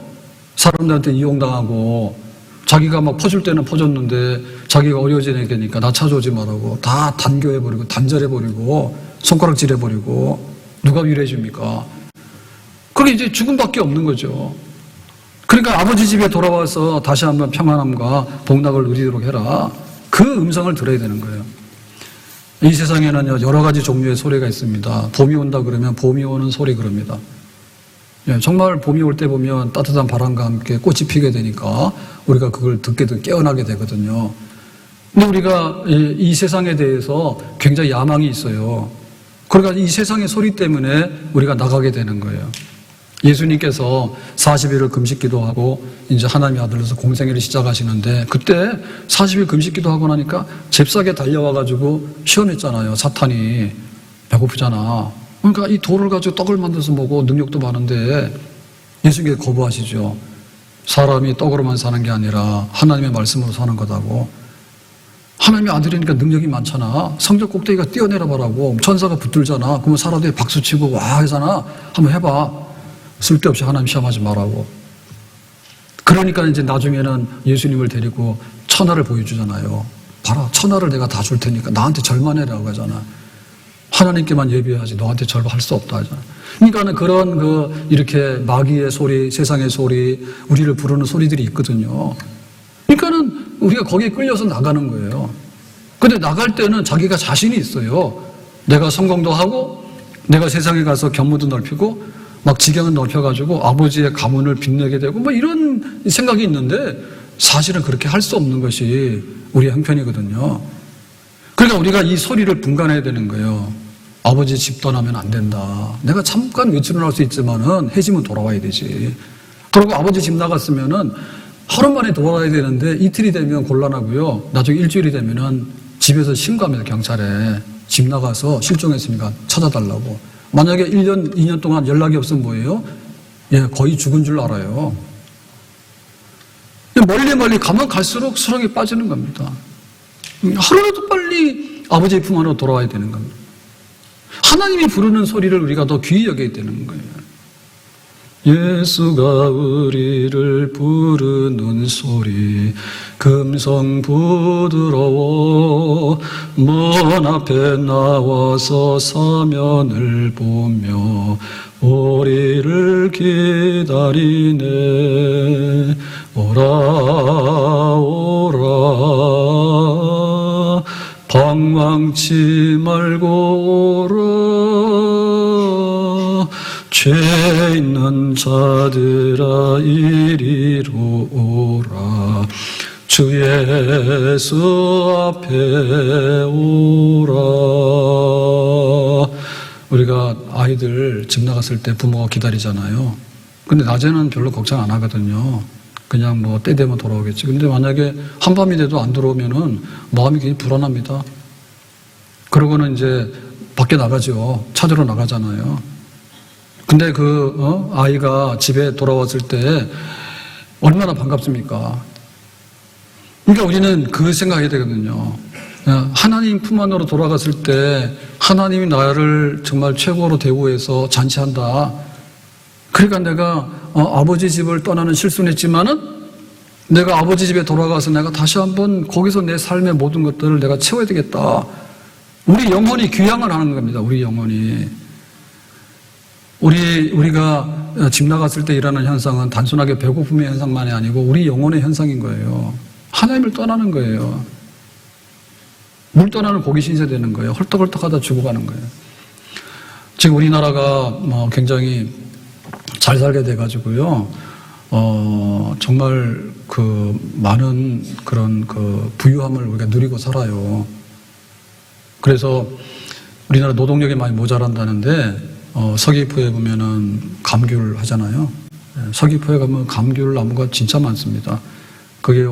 사람들한테 이용당하고 자기가 막 퍼줄 때는 퍼줬는데 자기가 어려워지니까 나 찾아오지 말라고 다 단교해버리고 단절해버리고 손가락질해버리고 누가 위로해줍니까? 그게 이제 죽음밖에 없는 거죠. 그러니까 아버지 집에 돌아와서 다시 한번 평안함과 복락을 누리도록 해라. 그 음성을 들어야 되는 거예요. 이 세상에는 여러 가지 종류의 소리가 있습니다. 봄이 온다 그러면 봄이 오는 소리 그럽니다. 정말 봄이 올 때 보면 따뜻한 바람과 함께 꽃이 피게 되니까 우리가 그걸 듣게 깨어나게 되거든요. 근데 우리가 이 세상에 대해서 굉장히 야망이 있어요. 그러니까 이 세상의 소리 때문에 우리가 나가게 되는 거예요. 예수님께서 40일을 금식 기도하고 이제 하나님의 아들로서 공생애를 시작하시는데 그때 40일 금식 기도하고 나니까 잽싸게 달려와가지고 시험했잖아요. 사탄이 배고프잖아. 그러니까 이 돌을 가지고 떡을 만들어서 먹고 능력도 많은데 예수님께서 거부하시죠. 사람이 떡으로만 사는 게 아니라 하나님의 말씀으로 사는 거다고. 하나님의 아들이니까 능력이 많잖아. 성전 꼭대기가 뛰어내려 보라고. 천사가 붙들잖아. 그러면 사람들이 박수치고 와 하잖아. 한번 해봐. 쓸데없이 하나님 시험하지 말라고. 그러니까 이제 나중에는 예수님을 데리고 천하를 보여주잖아요. 봐라, 천하를 내가 다 줄 테니까 나한테 절만해라고 하잖아. 하나님께만 예배하지 너한테 절할 수 없다 하잖아. 그러니까는 그런 이렇게 마귀의 소리, 세상의 소리, 우리를 부르는 소리들이 있거든요. 그러니까는 우리가 거기에 끌려서 나가는 거예요. 근데 나갈 때는 자기가 자신이 있어요. 내가 성공도 하고 내가 세상에 가서 견문도 넓히고 막 지경을 넓혀가지고 아버지의 가문을 빛내게 되고 뭐 이런 생각이 있는데 사실은 그렇게 할 수 없는 것이 우리의 형편이거든요. 그러니까 우리가 이 소리를 분간해야 되는 거예요. 아버지 집 떠나면 안 된다. 내가 잠깐 외출을 할 수 있지만은 해지면 돌아와야 되지. 그리고 아버지 집 나갔으면은 하루 만에 돌아와야 되는데 이틀이 되면 곤란하고요. 나중에 일주일이 되면은 집에서 신고합니다. 경찰에. 집 나가서 실종했으니까 찾아달라고. 만약에 1년, 2년 동안 연락이 없으면 뭐예요? 거의 죽은 줄 알아요. 멀리 가면 갈수록 수렁에 빠지는 겁니다. 하루라도 빨리 아버지의 품 안으로 돌아와야 되는 겁니다. 하나님이 부르는 소리를 우리가 더 귀히 여겨야 되는 거예요. 예수가 우리를 부르는 소리 금성 부드러워 먼 앞에 나와서 사면을 보며 우리를 기다리네. 오라 오라 방황치 말고 오라 죄 있는 자들아 이리로 오라 주 예수 앞에 오라. 우리가 아이들 집 나갔을 때 부모가 기다리잖아요. 근데 낮에는 별로 걱정 안 하거든요. 그냥 뭐 때 되면 돌아오겠지. 근데 만약에 한밤이 돼도 안 들어오면은 마음이 굉장히 불안합니다. 그러고는 이제 밖에 나가죠. 찾으러 나가잖아요. 근데 아이가 집에 돌아왔을 때 얼마나 반갑습니까? 그러니까 우리는 그 생각해야 되거든요. 하나님 품 안으로 돌아갔을 때 하나님이 나를 정말 최고로 대우해서 잔치한다. 그러니까 내가 아버지 집을 떠나는 실수는 했지만은 내가 아버지 집에 돌아가서 내가 다시 한번 거기서 내 삶의 모든 것들을 내가 채워야 되겠다. 우리 영혼이 귀향을 하는 겁니다. 우리 영혼이. 우리가 집 나갔을 때 일어나는 현상은 단순하게 배고픔의 현상만이 아니고 우리 영혼의 현상인 거예요. 하나님을 떠나는 거예요. 물 떠나는 고기 신세 되는 거예요. 헐떡헐떡하다 죽어가는 거예요. 지금 우리나라가 뭐 굉장히 잘 살게 돼가지고요, 정말 그 많은 그런 그 부유함을 우리가 누리고 살아요. 그래서 우리나라 노동력이 많이 모자란다는데, 서귀포에 보면은 감귤 하잖아요. 서귀포에 가면 감귤 나무가 진짜 많습니다. 그게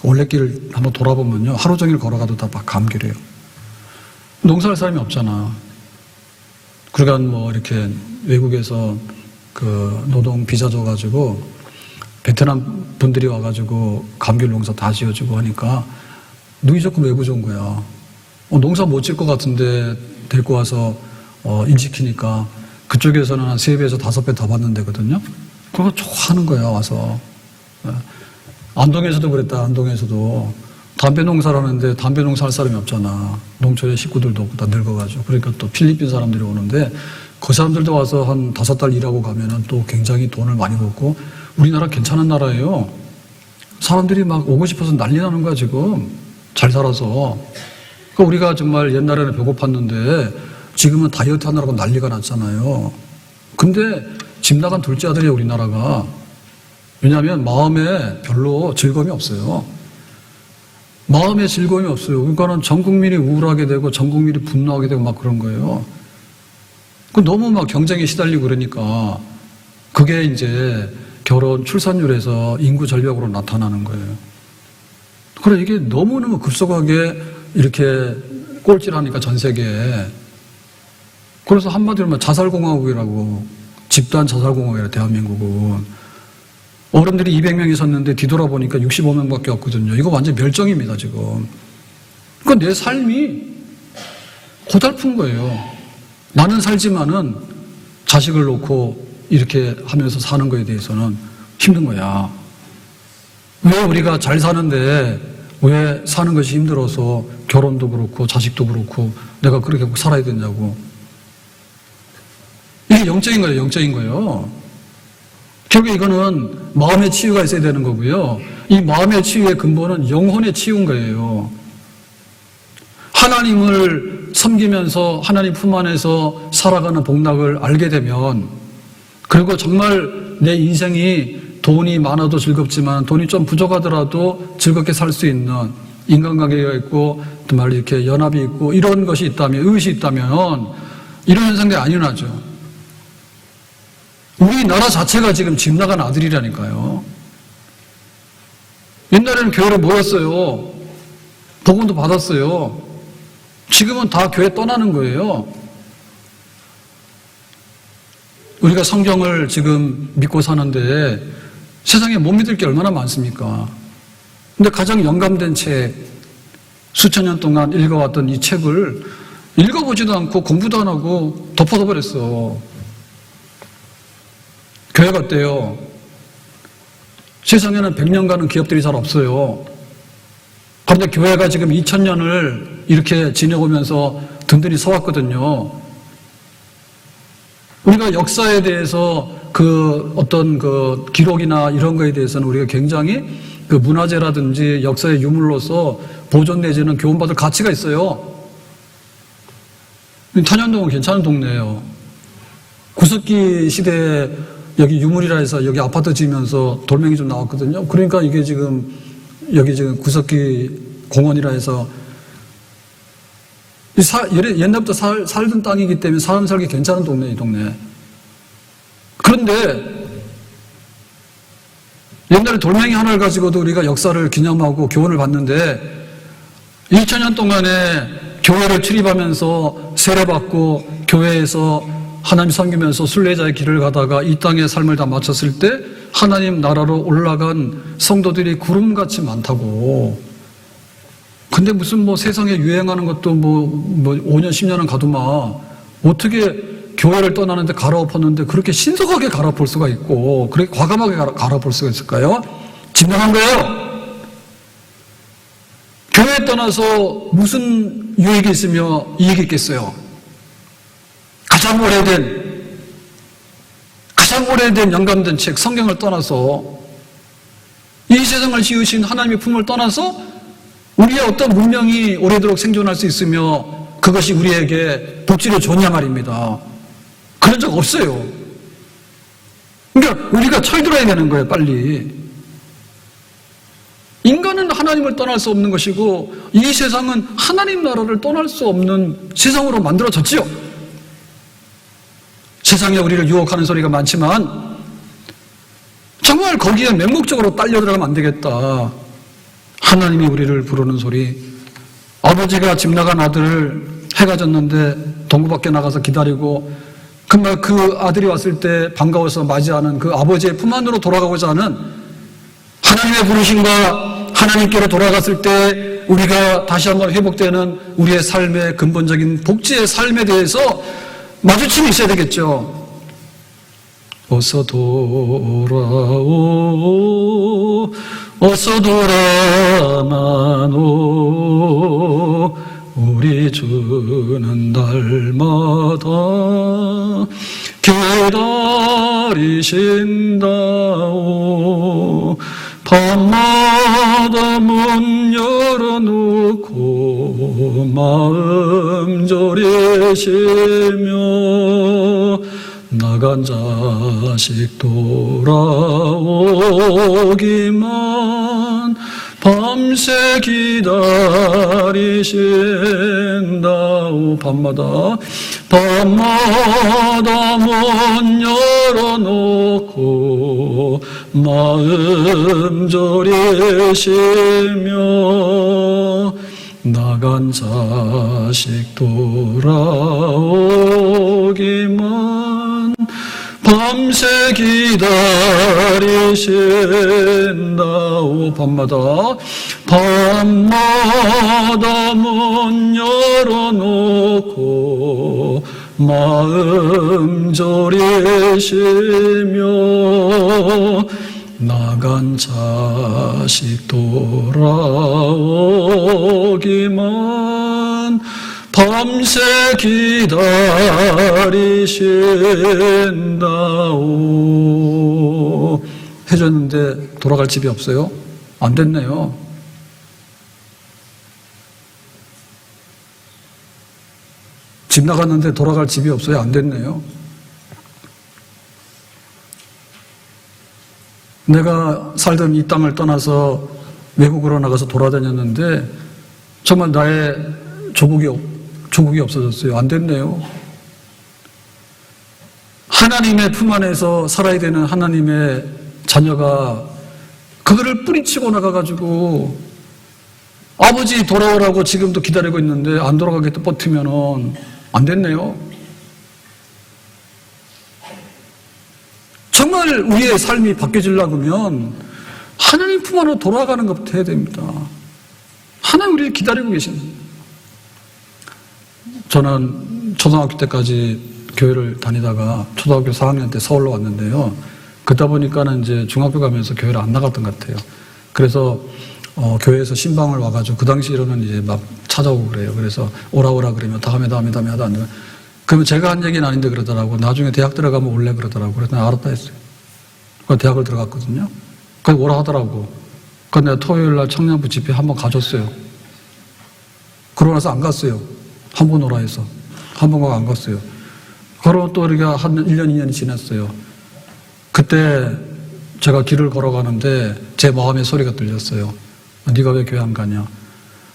올레길 한번 돌아보면요, 하루 종일 걸어가도 다 감귤이에요. 농사할 사람이 없잖아. 그러니까 뭐 이렇게 외국에서 그 노동 비자 줘가지고 베트남 분들이 와가지고 감귤 농사 다 지어주고 하니까 누이 조금 왜 부족한 거야. 농사 못 질 것 같은데 데리고 와서 일 시키니까 그쪽에서는 한 3배에서 5배 더 받는 데거든요. 그거 좋아하는 거야, 와서. 안동에서도 그랬다, 안동에서도. 담배 농사를 하는데 담배 농사할 사람이 없잖아. 농촌의 식구들도 다 늙어가지고. 그러니까 또 필리핀 사람들이 오는데 그 사람들도 와서 한 5달 일하고 가면은 또 굉장히 돈을 많이 벌고, 우리나라 괜찮은 나라예요. 사람들이 막 오고 싶어서 난리 나는 거야, 지금. 잘 살아서. 그러니까 우리가 정말 옛날에는 배고팠는데 지금은 다이어트 하느라고 난리가 났잖아요. 근데 집 나간 둘째 아들이에요, 우리나라가. 왜냐하면 마음에 별로 즐거움이 없어요. 마음에 즐거움이 없어요. 그러니까는 전 국민이 우울하게 되고 전 국민이 분노하게 되고 막 그런 거예요. 너무 막 경쟁에 시달리고 그러니까 그게 이제 결혼 출산율에서 인구 절벽으로 나타나는 거예요. 그래, 이게 너무너무 급속하게 이렇게 꼴찌라니까, 전 세계에. 그래서 한마디로 말하면 자살공화국이라고, 집단 자살공화국이라, 대한민국은. 어른들이 200명이 섰는데 뒤돌아보니까 65명밖에 없거든요. 이거 완전 멸종입니다, 지금. 그러니까 내 삶이 고달픈 거예요. 나는 살지만은 자식을 놓고 이렇게 하면서 사는 거에 대해서는 힘든 거야. 왜 우리가 잘 사는데 왜 사는 것이 힘들어서 결혼도 그렇고 자식도 그렇고 내가 그렇게 살아야 되냐고. 이게 영적인 거예요, 영적인 거예요. 결국 이거는 마음의 치유가 있어야 되는 거고요. 이 마음의 치유의 근본은 영혼의 치유인 거예요. 하나님을 섬기면서 하나님 품 안에서 살아가는 복락을 알게 되면, 그리고 정말 내 인생이 돈이 많아도 즐겁지만 돈이 좀 부족하더라도 즐겁게 살 수 있는 인간관계가 있고 정말 이렇게 연합이 있고 이런 것이 있다면, 의식이 있다면 이런 현상들이 안 일어나죠. 우리나라 자체가 지금 집 나간 아들이라니까요. 옛날에는 교회로 모였어요. 복음도 받았어요. 지금은 다 교회 떠나는 거예요. 우리가 성경을 지금 믿고 사는데 세상에 못 믿을 게 얼마나 많습니까? 근데 가장 영감된 책, 수천 년 동안 읽어왔던 이 책을 읽어보지도 않고 공부도 안 하고 덮어둬 버렸어. 교회가 어때요? 세상에는 100년 가는 기업들이 잘 없어요. 그런데 교회가 지금 2000년을 이렇게 지내오면서 든든히 서왔거든요. 우리가 역사에 대해서 그 어떤 그 기록이나 이런 거에 대해서는 우리가 굉장히 그 문화재라든지 역사의 유물로서 보존 내지는 교훈받을 가치가 있어요. 탄현동은 괜찮은 동네예요. 구석기 시대에 여기 유물이라 해서 여기 아파트 지으면서 돌멩이 좀 나왔거든요. 그러니까 이게 지금 여기 지금 구석기 공원이라 해서 옛날부터 살던 땅이기 때문에 사람 살기 괜찮은 동네, 이 동네. 그런데 옛날에 돌멩이 하나를 가지고도 우리가 역사를 기념하고 교훈을 받는데 2000년 동안에 교회를 출입하면서 세례받고 교회에서 하나님 섬기면서 순례자의 길을 가다가 이 땅의 삶을 다 마쳤을 때 하나님 나라로 올라간 성도들이 구름같이 많다고. 근데 무슨 뭐 세상에 유행하는 것도 뭐 5년 10년은 가도마 어떻게 교회를 떠나는데 갈아엎었는데 그렇게 신속하게 갈아엎을 수가 있고 그렇게 과감하게 갈아엎을 수가 있을까요? 진정한 거예요. 교회에 떠나서 무슨 유익이 있으며 이익이 있겠어요? 가장 오래된 영감된 책 성경을 떠나서 이 세상을 지으신 하나님의 품을 떠나서 우리의 어떤 문명이 오래도록 생존할 수 있으며 그 그것이 우리에게 복지를 줬냐 말입니다. 그런 적 없어요. 그러니까 우리가 철들어야 되는 거예요, 빨리. 인간은 하나님을 떠날 수 없는 것이고 이 세상은 하나님 나라를 떠날 수 없는 세상으로 만들어졌지요. 세상에 우리를 유혹하는 소리가 많지만 정말 거기에 맹목적으로 딸려 들어가면 안 되겠다. 하나님이 우리를 부르는 소리. 아버지가 집 나간 아들을 해가 졌는데 동구 밖에 나가서 기다리고 정말 그 아들이 왔을 때 반가워서 맞이하는 그 아버지의 품 안으로 돌아가고자 하는 하나님의 부르심과 하나님께로 돌아갔을 때 우리가 다시 한번 회복되는 우리의 삶의 근본적인 복지의 삶에 대해서 마주침이 있어야 되겠죠. 어서 돌아오, 어서 돌아나노, 우리 주는 날마다 기다리신다오. 밤마다 문 열어놓고 마음 졸이시며 나간 자식 돌아오기만 밤새 기다리신다오. 밤마다 문 열어놓고 마음 졸이시며 나간 자식 돌아오기만 밤새 기다리신다오. 밤마다 문 열어놓고 마음 졸이시며 나간 자식 돌아오기만 밤새 기다리신다오. 해줬는데 돌아갈 집이 없어요? 안 됐네요. 집 나갔는데 돌아갈 집이 없어요? 안 됐네요. 내가 살던 이 땅을 떠나서 외국으로 나가서 돌아다녔는데 정말 나의 조국이 없어졌어요. 안 됐네요. 하나님의 품 안에서 살아야 되는 하나님의 자녀가 그거를 뿌리치고 나가가지고 아버지 돌아오라고 지금도 기다리고 있는데 안 돌아가겠다 버티면은 안 됐네요. 정말 우리의 삶이 바뀌어지려면 하나님 품 안으로 돌아가는 것부터 해야 됩니다. 하나님 우리를 기다리고 계십니다. 저는 초등학교 때까지 교회를 다니다가 초등학교 4학년 때 서울로 왔는데요. 그러다 보니까는 이제 중학교 가면서 교회를 안 나갔던 것 같아요. 그래서 교회에서 신방을 와가지고 그 당시로는 이제 막 찾아오고 그래요. 그래서 오라 그러면 다음에 하다 안 되면 그러면 제가 한 얘기는 아닌데 그러더라고. 나중에 대학 들어가면 올래 그러더라고. 그래서 내가 알았다 했어요. 그래서 대학을 들어갔거든요. 그래서 오라 하더라고. 그래서 내가 토요일 날 청년부 집회 한번 가줬어요. 그러고 나서 안 갔어요. 한 번 오라 해서. 한 번 가고 안 갔어요. 그러고 또 우리가 한 1년, 2년이 지났어요. 그때 제가 길을 걸어가는데 제 마음의 소리가 들렸어요. 네가 왜 교회 안 가냐.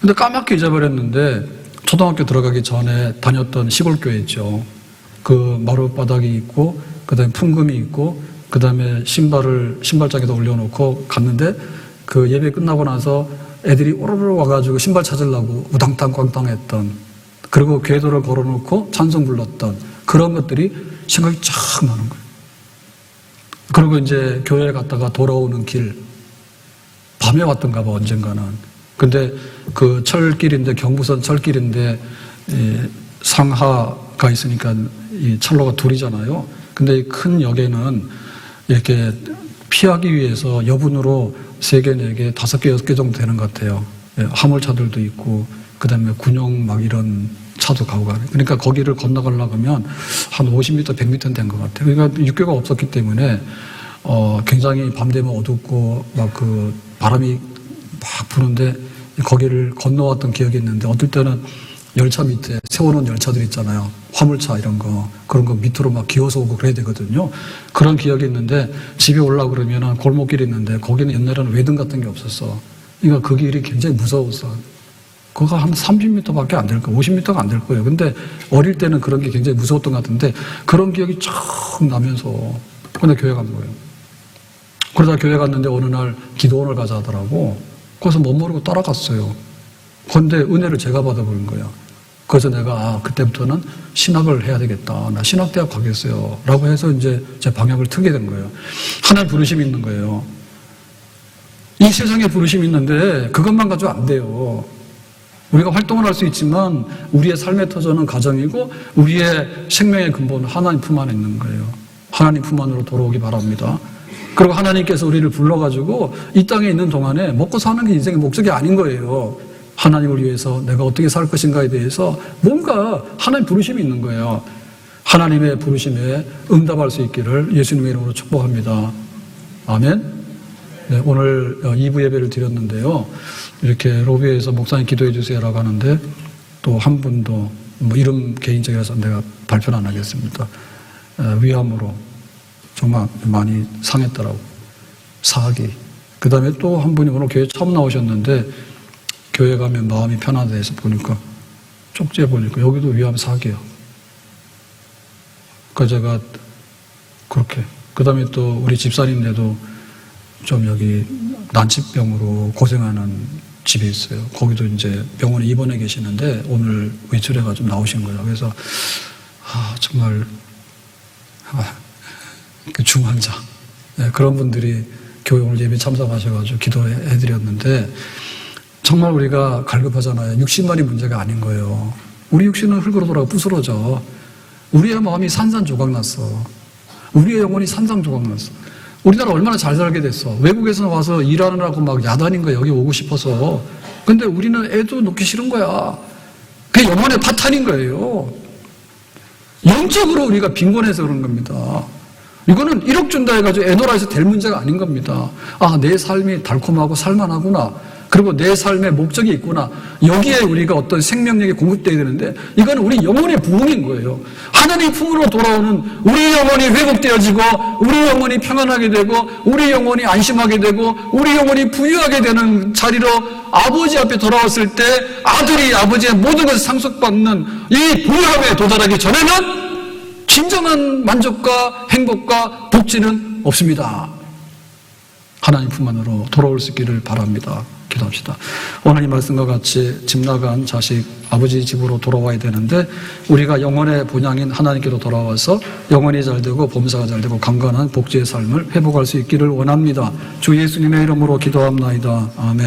근데 까맣게 잊어버렸는데 초등학교 들어가기 전에 다녔던 시골 교회 있죠. 그 마룻바닥이 있고 그 다음에 풍금이 있고 그 다음에 신발장에다 올려놓고 갔는데 그 예배 끝나고 나서 애들이 오르르 와가지고 신발 찾으려고 우당탕 했던, 그리고 궤도를 걸어놓고 찬송 불렀던 그런 것들이 생각이 쫙 나는 거예요. 그리고 이제 교회에 갔다가 돌아오는 길, 밤에 왔던가 봐, 언젠가는. 근데 그 철길인데, 경부선 철길인데 상하가 있으니까 이 철로가 둘이잖아요. 근데 이 큰 역에는 이렇게 피하기 위해서 여분으로 3개, 4개, 5개, 6개 정도 되는 것 같아요. 화물차들도 있고, 그 다음에 군용 막 이런 차도 가고 가요. 그러니까 거기를 건너가려고 하면 한 50m, 100m는 된 것 같아요. 그러니까 육교가 없었기 때문에 굉장히 밤 되면 어둡고 막 그 바람이 막 부는데 거기를 건너왔던 기억이 있는데, 어떨 때는 열차 밑에 세워놓은 열차들 있잖아요. 화물차 이런 거. 그런 거 밑으로 막 기어서 오고 그래야 되거든요. 그런 기억이 있는데 집에 오려고 그러면 골목길이 있는데 거기는 옛날에는 외등 같은 게 없었어. 그러니까 그 길이 굉장히 무서웠어. 그거 한 30m밖에 안 될 거예요. 50m가 안 될 거예요. 근데 어릴 때는 그런 게 굉장히 무서웠던 것 같은데 그런 기억이 쫙 나면서 근데 교회 간 거예요. 그러다 교회 갔는데 어느 날 기도원을 가자 하더라고. 그래서 못 모르고 따라갔어요. 그런데 은혜를 제가 받아버린 거예요. 그래서 내가 그때부터는 신학을 해야 되겠다. 나 신학대학 가겠어요. 라고 해서 이제 제 방향을 트게 된 거예요. 하나의 부르심이 있는 거예요. 이 세상에 부르심이 있는데 그것만 가지고 안 돼요. 우리가 활동을 할 수 있지만 우리의 삶의 터전은 가정이고 우리의 생명의 근본은 하나님 품 안에 있는 거예요. 하나님 품 안으로 돌아오기 바랍니다. 그리고 하나님께서 우리를 불러가지고 이 땅에 있는 동안에 먹고 사는 게 인생의 목적이 아닌 거예요. 하나님을 위해서 내가 어떻게 살 것인가에 대해서 뭔가 하나님 부르심이 있는 거예요. 하나님의 부르심에 응답할 수 있기를 예수님의 이름으로 축복합니다. 아멘. 네, 오늘 2부 예배를 드렸는데요. 이렇게 로비에서 목사님 기도해 주세요라고 하는데 또 한 분도 뭐 이름 개인적이라서 내가 발표는 안 하겠습니다. 위암으로 정말 많이 상했더라고. 사기. 그 다음에 또 한 분이 오늘 교회 처음 나오셨는데 교회 가면 마음이 편하다 해서 보니까 쪽지에 보니까 여기도 위암 사기야. 그러니까 제가 그렇게. 그 다음에 또 우리 집사님네도 좀 여기 난치병으로 고생하는 집이 있어요. 거기도 이제 병원에 입원해 계시는데 오늘 외출해가지고 나오신 거예요. 그래서 정말 중환자 네, 그런 분들이 교회 오늘 예배 참석하셔가지고 기도해드렸는데 정말 우리가 갈급하잖아요. 육신만이 문제가 아닌 거예요. 우리 육신은 흙으로 돌아가 부스러져. 우리의 마음이 산산조각났어. 우리의 영혼이 산산조각났어. 우리나라 얼마나 잘 살게 됐어. 외국에서 와서 일하느라고 막 야단인 거야. 여기 오고 싶어서. 근데 우리는 애도 놓기 싫은 거야. 그게 영혼의 파탄인 거예요. 영적으로 우리가 빈곤해서 그런 겁니다. 이거는 1억 준다 해가지고 애노라해서 될 문제가 아닌 겁니다. 내 삶이 달콤하고 살만하구나. 그리고 내 삶의 목적이 있구나. 여기에 우리가 어떤 생명력이 공급되어야 되는데 이건 우리 영혼의 부흥인 거예요. 하나님 품으로 돌아오는 우리 영혼이 회복되어지고 우리 영혼이 평안하게 되고 우리 영혼이 안심하게 되고 우리 영혼이 부유하게 되는 자리로 아버지 앞에 돌아왔을 때 아들이 아버지의 모든 것을 상속받는 이 부유함에 도달하기 전에는 진정한 만족과 행복과 복지는 없습니다. 하나님 품 안으로 돌아올 수 있기를 바랍니다. 기도합시다. 오늘 이 말씀과 같이 집 나간 자식 아버지 집으로 돌아와야 되는데 우리가 영혼의 본향인 하나님께로 돌아와서 영혼이 잘되고 범사가 잘되고 강건한 복지의 삶을 회복할 수 있기를 원합니다. 주 예수님의 이름으로 기도합나이다. 아멘.